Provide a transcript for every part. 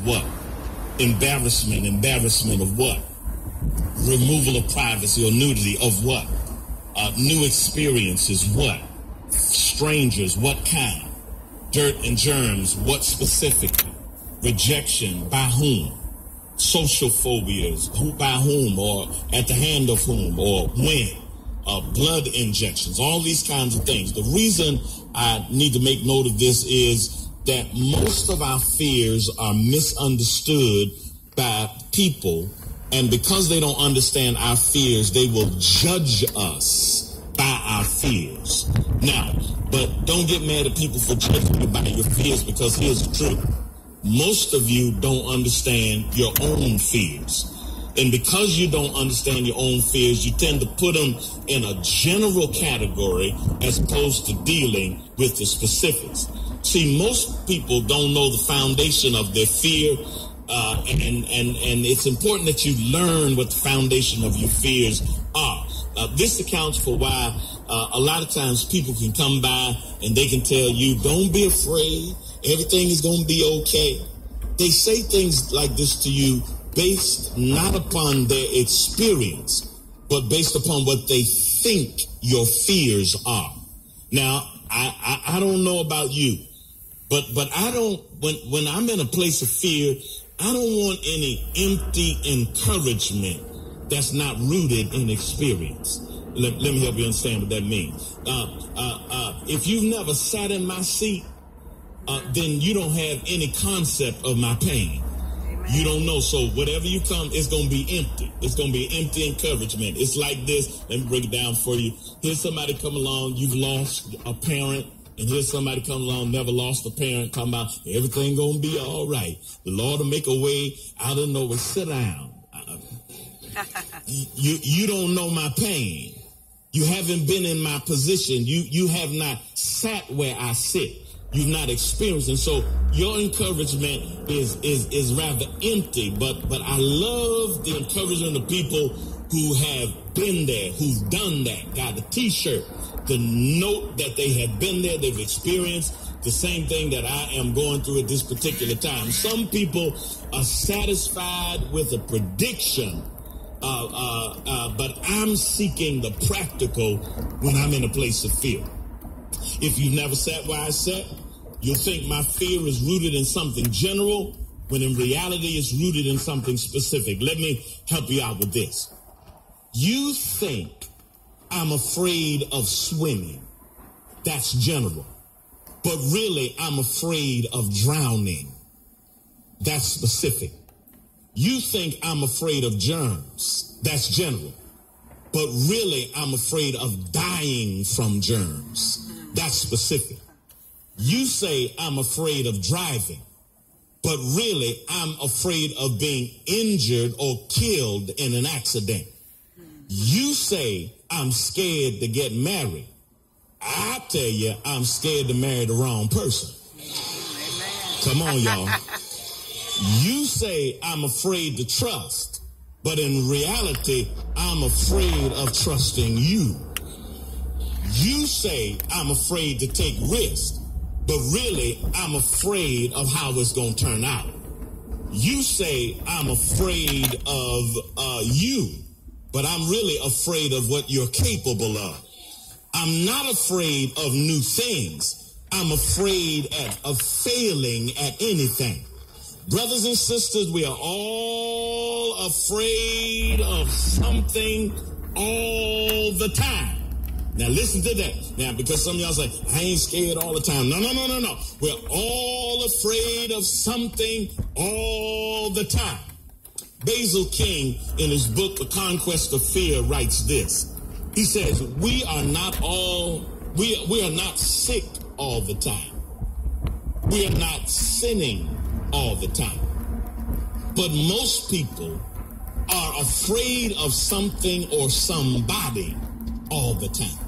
of what? Embarrassment of what? Removal of privacy or nudity of what? New experiences, what? Strangers, what kind? Dirt and germs, what specifically? Rejection, by whom? Social phobias, who by whom, or at the hand of whom, or when? Blood injections, all these kinds of things. The reason I need to make note of this is that most of our fears are misunderstood by people, and because they don't understand our fears, they will judge us by our fears. Now, but don't get mad at people for judging you by your fears, because here's the truth. Most of you don't understand your own fears. And because you don't understand your own fears, you tend to put them in a general category as opposed to dealing with the specifics. See, most people don't know the foundation of their fear, and it's important that you learn what the foundation of your fears are. This accounts for why a lot of times people can come by and they can tell you, don't be afraid, everything is going to be okay. They say things like this to you based not upon their experience, but based upon what they think your fears are. Now, I don't know about you, but I don't, when I'm in a place of fear, I don't want any empty encouragement that's not rooted in experience. Let me help you understand what that means. If you've never sat in my seat, then you don't have any concept of my pain. You don't know. So whatever you come, it's going to be empty. It's going to be empty encouragement. It's like this. Let me break it down for you. Here's somebody come along. You've lost a parent. And here's somebody come along, never lost a parent, come out. Everything going to be all right. The Lord will make a way out of nowhere. Sit down. You don't know my pain. You haven't been in my position. You have not sat where I sit. You've not experienced, and so your encouragement is rather empty. But I love the encouragement of people who have been there, who've done that, got a T-shirt to note that they have been there, they've experienced the same thing that I am going through at this particular time. Some people are satisfied with a prediction, but I'm seeking the practical when I'm in a place of fear. If you've never sat where I sat, you'll think my fear is rooted in something general, when in reality it's rooted in something specific. Let me help you out with this. You think I'm afraid of swimming. That's general. But really, I'm afraid of drowning. That's specific. You think I'm afraid of germs. That's general. But really, I'm afraid of dying from germs. That's specific. You say I'm afraid of driving, but really I'm afraid of being injured or killed in an accident. You say I'm scared to get married. I tell you, I'm scared to marry the wrong person. Come on, y'all. You say I'm afraid to trust, but in reality, I'm afraid of trusting you. You say I'm afraid to take risks, but really I'm afraid of how it's going to turn out. You say I'm afraid of you, but I'm really afraid of what you're capable of. I'm not afraid of new things. I'm afraid of failing at anything. Brothers and sisters, we are all afraid of something all the time. Now listen to that. Now, because some of y'all say, I ain't scared all the time. No. We're all afraid of something all the time. Basil King, in his book, The Conquest of Fear, writes this. He says, we are not sick all the time. We are not sinning all the time. But most people are afraid of something or somebody all the time.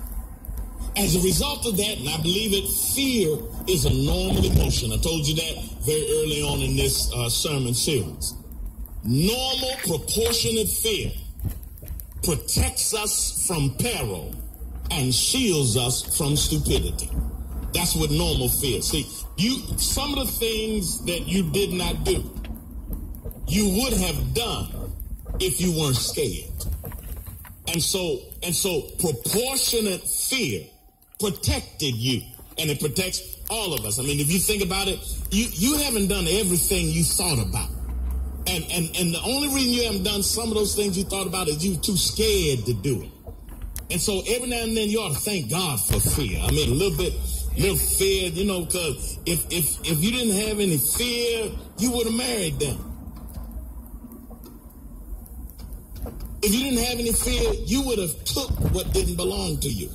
As a result of that, and I believe it, fear is a normal emotion. I told you that very early on in this sermon series. Normal, proportionate fear protects us from peril and shields us from stupidity. That's what normal fear. See, some of the things that you did not do, you would have done if you weren't scared. And so proportionate fear protected you, and it protects all of us. I mean, if you think about it, you haven't done everything you thought about. And the only reason you haven't done some of those things you thought about is you were too scared to do it. And so every now and then you ought to thank God for fear. I mean, a little fear, you know, because if you didn't have any fear, you would have married them. If you didn't have any fear, you would have took what didn't belong to you.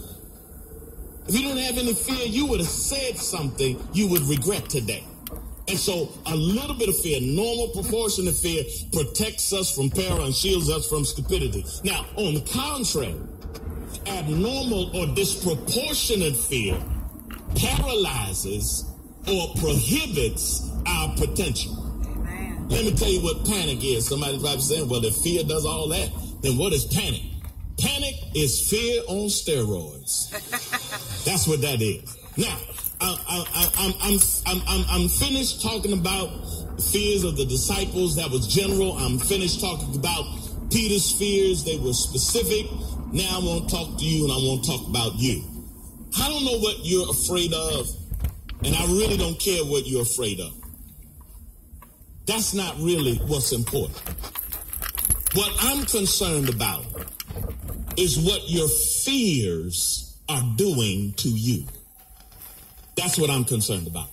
If you didn't have any fear, you would have said something you would regret today. And so a little bit of fear, normal proportionate fear, protects us from peril and shields us from stupidity. Now, on the contrary, abnormal or disproportionate fear paralyzes or prohibits our potential. Amen. Let me tell you what panic is. Somebody's probably saying, well, if fear does all that, then what is panic? Panic is fear on steroids. That's what that is. Now, I'm finished talking about the fears of the disciples. That was general. I'm finished talking about Peter's fears. They were specific. Now I want to talk to you, and I want to talk about you. I don't know what you're afraid of, and I really don't care what you're afraid of. That's not really what's important. What I'm concerned about is what your fears are doing to you. That's what I'm concerned about.